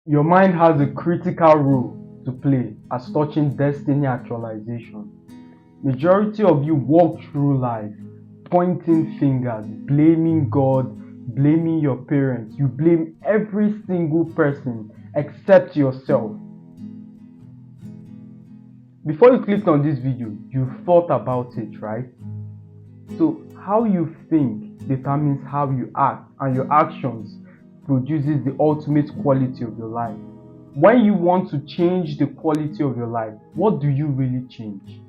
Your mind has a critical role to play as touching destiny actualization. Majority of you walk through life pointing fingers, blaming God, blaming your parents. You blame every single person except yourself. Before you clicked on this video, you thought about it, right? So how you think determines how you act, and your actions produces the ultimate quality of your life. When you want to change the quality of your life, what do you really change?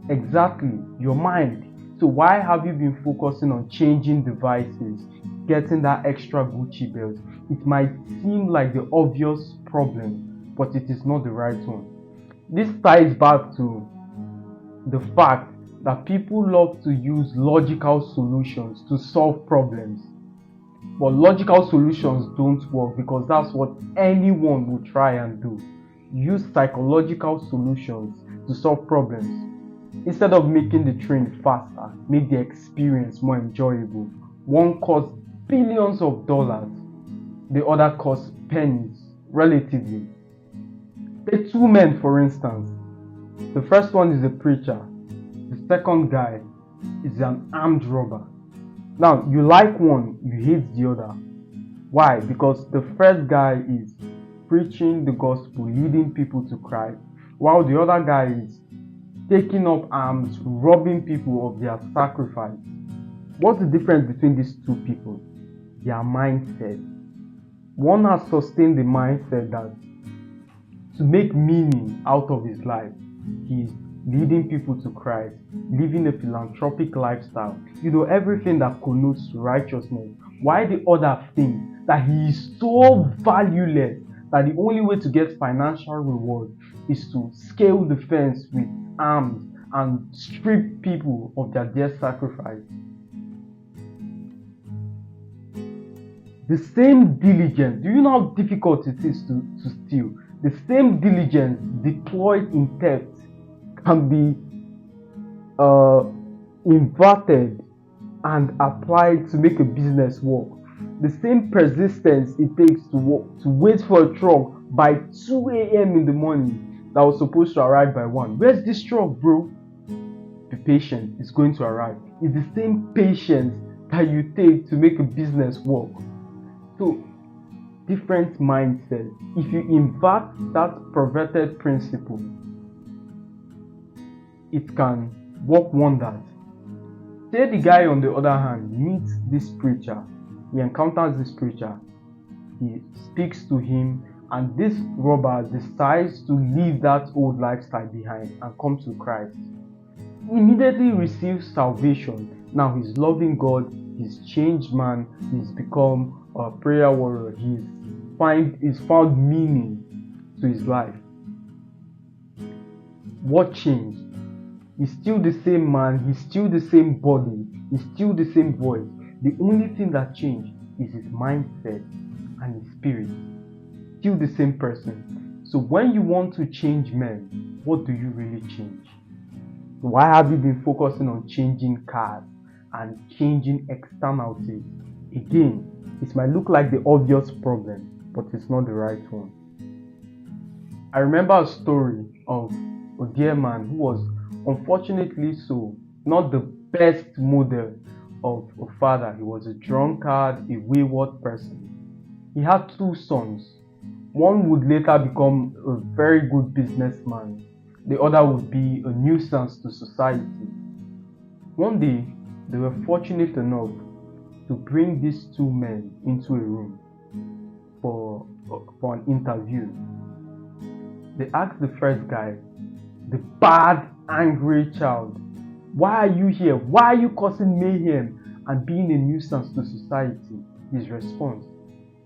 Exactly, your mind. So why have you been focusing on changing devices, getting that extra Gucci belt? It might seem like the obvious problem, but it is not the right one. This ties back to the fact that people love to use logical solutions to solve problems. But logical solutions don't work because that's what anyone will try and do. Use psychological solutions to solve problems. Instead of making the train faster, make the experience more enjoyable. One costs billions of dollars, the other costs pennies, relatively. Take two men, for instance. The first one is a preacher, the second guy is an armed robber. Now, you like one, you hate the other. Why? Because the first guy is preaching the gospel, leading people to Christ, while the other guy is taking up arms, robbing people of their sacrifice. What's the difference between these two people? Their mindset. One has sustained the mindset that to make meaning out of his life, he is leading people to Christ, living a philanthropic lifestyle, everything that connotes righteousness. Why the other thinks that he is so valueless that the only way to get financial reward is to scale the fence with arms and strip people of their dear sacrifice. The same diligence, do you know how difficult it is to steal? The same diligence deployed in theft can be inverted and applied to make a business work. The same persistence it takes to wait for a truck by 2 a.m. in the morning that was supposed to arrive by 1. Where's this truck, bro? Be patient, it's going to arrive. It's the same patience that you take to make a business work. So, different mindset. If you invert that perverted principle, it can work wonders. Say the guy on the other hand meets this preacher, he encounters this preacher, he speaks to him, and this robber decides to leave that old lifestyle behind and come to Christ. He immediately receives salvation. Now he's loving God, he's changed man, he's become a prayer warrior, he's found meaning to his life. What changed? He's still the same man, he's still the same body, he's still the same voice. The only thing that changed is his mindset and his spirit. Still the same person. So when you want to change men, what do you really change? Why have you been focusing on changing cars and changing externalities? Again, it might look like the obvious problem, but it's not the right one. I remember a story of a dear man who was unfortunately not the best model of a father. He was a drunkard, a wayward person. He had 2 sons. One would later become a very good businessman. The other would be a nuisance to society. One day, they were fortunate enough to bring these 2 men into a room for an interview. They asked the first guy, the bad, angry child, why are you here? Why are you causing mayhem and being a nuisance to society? His response,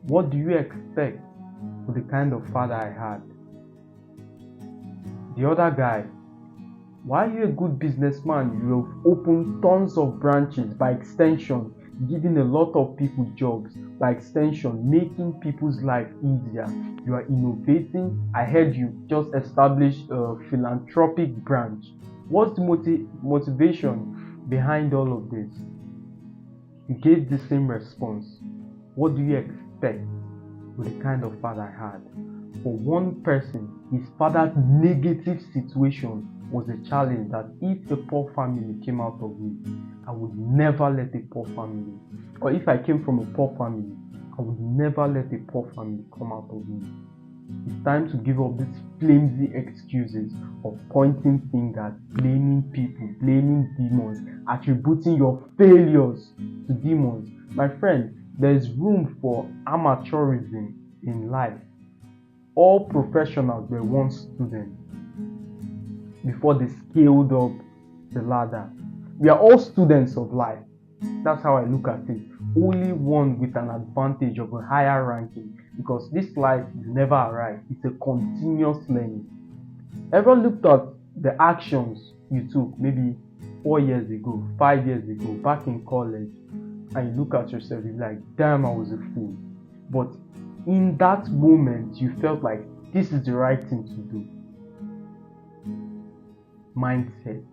what do you expect for the kind of father I had? The other guy, why are you a good businessman? You have opened tons of branches, by extension, giving a lot of people jobs, by extension, making people's life easier. You are innovating. I heard you just established a philanthropic branch. What's the motivation behind all of this? He gave the same response. What do you expect? with the kind of father I had. For one person, his father's negative situation was a challenge that if a poor family came out of it, I would never let a poor family, or if I came from a poor family, I would never let a poor family come out of me. It's time to give up these flimsy excuses of pointing fingers, blaming people, blaming demons, attributing your failures to demons. My friend, there is room for amateurism in life. All professionals were once students before they scaled up the ladder. We are all students of life. That's how I look at it. Only one with an advantage of a higher ranking, because this life is never arrived. It's a continuous learning. Ever looked at the actions you took maybe 4 years ago, 5 years ago, back in college, and you look at yourself, you're like, damn, I was a fool. But in that moment, you felt like this is the right thing to do. Mindset.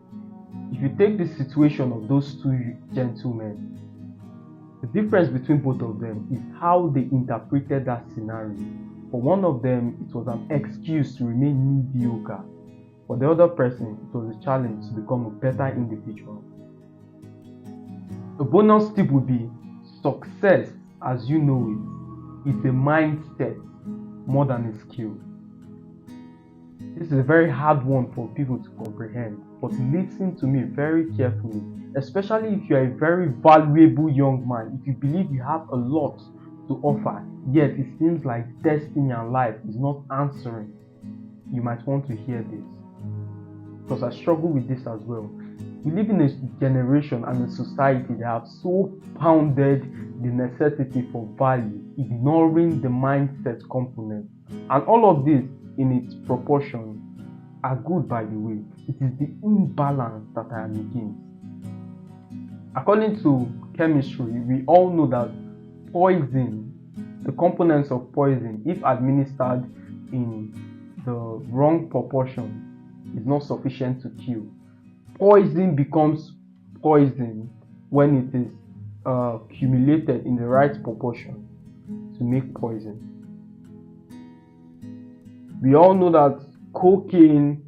If you take the situation of those two gentlemen, the difference between both of them is how they interpreted that scenario. For one of them, it was an excuse to remain mediocre. For the other person, it was a challenge to become a better individual. A bonus tip would be success as you know it is a mindset more than a skill. This is a very hard one for people to comprehend, but listen to me very carefully, especially if you are a very valuable young man, if you believe you have a lot to offer, yet it seems like destiny and life is not answering. You might want to hear this, because I struggle with this as well. We live in a generation and a society that have so pounded the necessity for value, ignoring the mindset component. And all of this in its proportion are good, by the way. It is the imbalance that I am against. According to chemistry, we all know that poison, the components of poison, if administered in the wrong proportion, is not sufficient to kill. Poison becomes poison when it is accumulated in the right proportion to make poison. We all know that cocaine,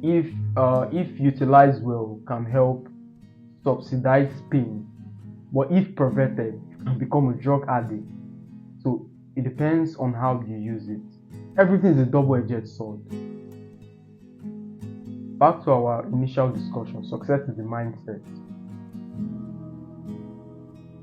if utilized well, can help subsidize pain, but if perverted, it can become a drug addict. So it depends on how you use it. Everything is a double-edged sword. Back to our initial discussion, success is a mindset.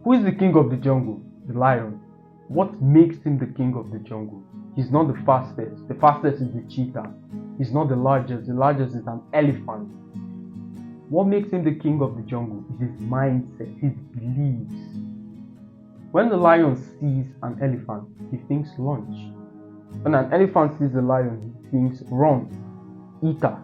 Who is the king of the jungle? The lion. What makes him the king of the jungle? He's not the fastest. The fastest is the cheetah. He's not the largest. The largest is an elephant. What makes him the king of the jungle is his mindset, his beliefs. When the lion sees an elephant, he thinks lunch. When an elephant sees a lion, he thinks run, eater.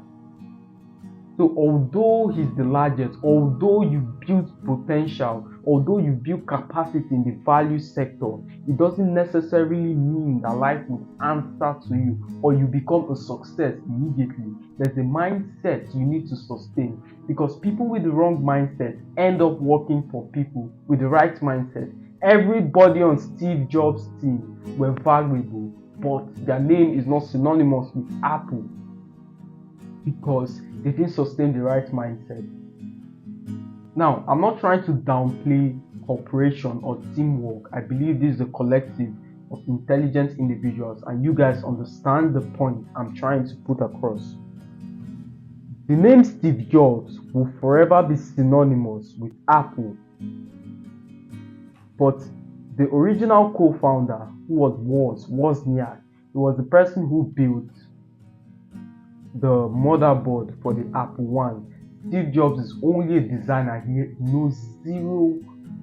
So although he's the largest, although you build potential, although you build capacity in the value sector, it doesn't necessarily mean that life will answer to you or you become a success immediately. There's a mindset you need to sustain, because people with the wrong mindset end up working for people with the right mindset. Everybody on Steve Jobs' team were valuable, but their name is not synonymous with Apple, because they didn't sustain the right mindset. Now, I'm not trying to downplay cooperation or teamwork. I believe this is a collective of intelligent individuals, and you guys understand the point I'm trying to put across. The name Steve Jobs will forever be synonymous with Apple, but the original co-founder, who was Wozniak, he was the person who built the motherboard for the Apple I. Steve Jobs is only a designer. He knows zero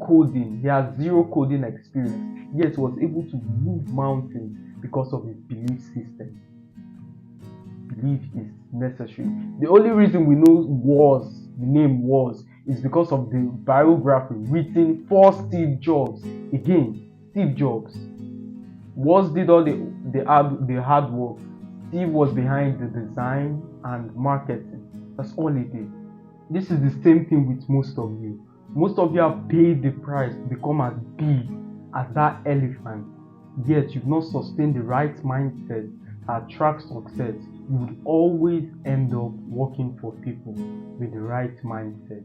coding. He has zero coding experience, yet was able to move mountains because of his belief system. Belief is necessary. The only reason we know the name was is because of the biography written for Steve Jobs. Again, Steve Jobs. Woz did all the hard work. Steve was behind the design and marketing. That's all he did. This is the same thing with most of you. Most of you have paid the price to become as big as that elephant. yet you've not sustained the right mindset that attracts success, you would always end up working for people with the right mindset.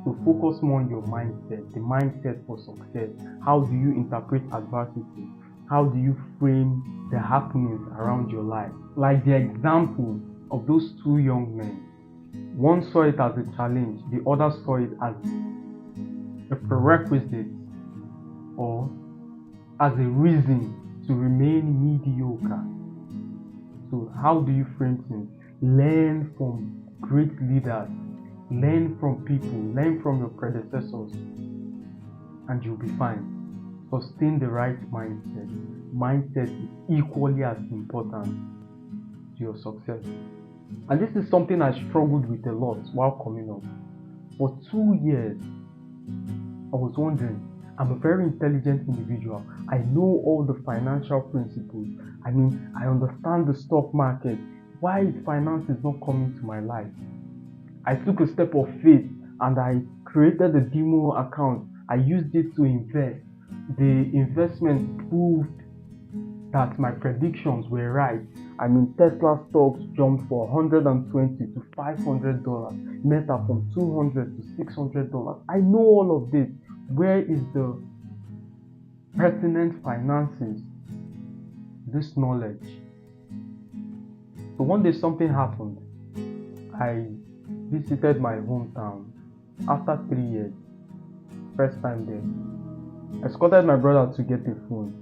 So focus more on your mindset, the mindset for success. How do you interpret adversity? How do you frame the happenings around your life? Like the example of those two young men. One saw it as a challenge, the other saw it as a prerequisite or as a reason to remain mediocre. So how do you frame things? Learn from great leaders, learn from people, learn from your predecessors, and you'll be fine. Sustain the right mindset. Mindset is equally as important to your success. And this is something I struggled with a lot while coming up. For 2 years, I was wondering, I'm a very intelligent individual. I know all the financial principles. I understand the stock market. Why is finance not coming to my life? I took a step of faith and I created a demo account. I used it to invest. The investment proved that my predictions were right. Tesla stocks jumped from $120 to $500, Meta from $200 to $600. I know all of this. Where is the pertinent finances? This knowledge. So one day something happened. I visited my hometown after 3 years. First time there. I escorted my brother to get a phone.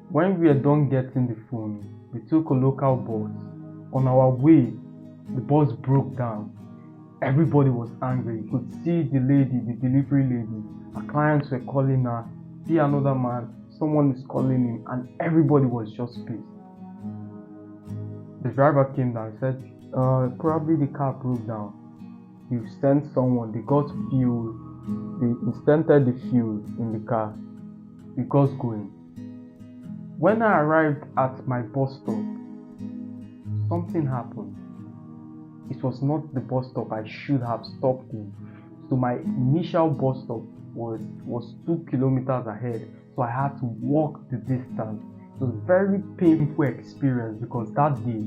When we were done getting the phone, we took a local bus. On our way, the bus broke down. Everybody was angry. You could see the lady, the delivery lady. Our clients were calling her. See another man, someone is calling him, and everybody was just pissed. The driver came down and said, probably the car broke down. You sent someone, they got fuel, they inserted the fuel in the car. It got going. When I arrived at my bus stop, something happened. It was not the bus stop I should have stopped in. So my initial bus stop was 2 kilometers ahead. So I had to walk the distance. It was a very painful experience because that day,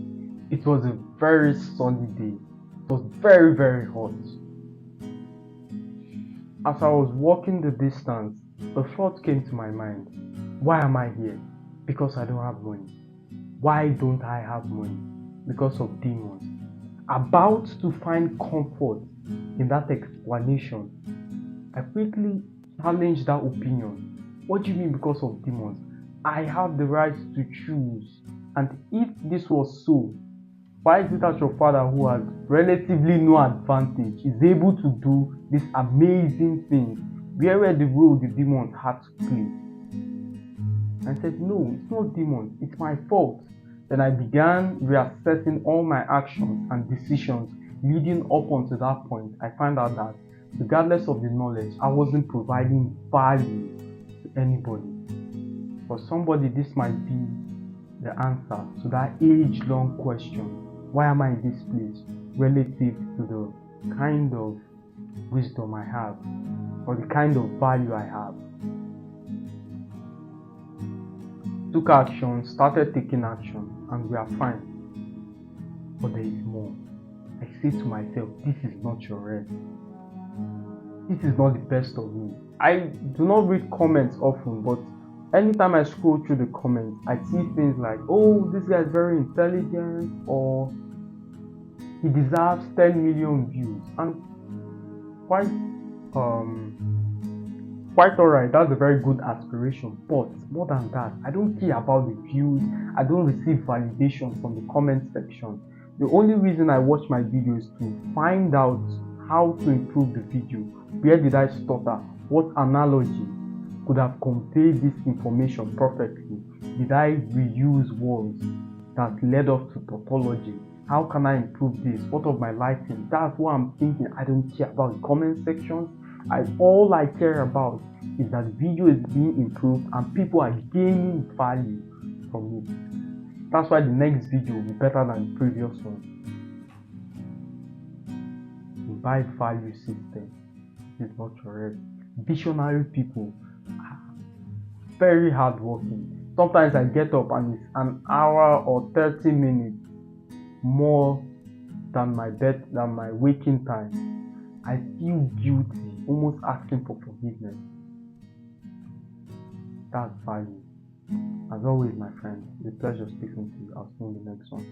it was a very sunny day. It was very, very hot. As I was walking the distance, a thought came to my mind. Why am I here? Because I don't have money. Why don't I have money? Because of demons. About to find comfort in that explanation, I quickly challenged that opinion. What do you mean because of demons? I have the right to choose. And if this was so, why is it that your father, who has relatively no advantage, is able to do this amazing thing? Where were the role the demons had to play? I said, no, it's not demons, it's my fault. Then I began reassessing all my actions and decisions leading up until that point. I found out that regardless of the knowledge, I wasn't providing value to anybody. For somebody, this might be the answer to that age-long question. Why am I in this place relative to the kind of wisdom I have or the kind of value I have? Took action, started taking action, and we are fine. But there is more. I say to myself, this is not your rest. This is not the best of me. I do not read comments often, but anytime I scroll through the comments, I see things like, oh, this guy is very intelligent, or he deserves 10 million views. And quite alright, that's a very good aspiration, but more than that, I don't care about the views. I don't receive validation from the comment section. The only reason I watch my video is to find out how to improve the video. Where did I stutter? What analogy could have conveyed this information perfectly? Did I reuse words that led up to tautology? How can I improve this? What of my lighting? That's what I'm thinking. I don't care about the comment sections. All I care about is that the video is being improved and people are gaining value from it. That's why the next video will be better than the previous one. Buy value system is not correct. Visionary people very hardworking. Sometimes I get up and it's an hour or 30 minutes more than my waking time. I feel guilty, almost asking for forgiveness. That's value. As always, my friend, it's a pleasure speaking to you. I'll see you in the next one.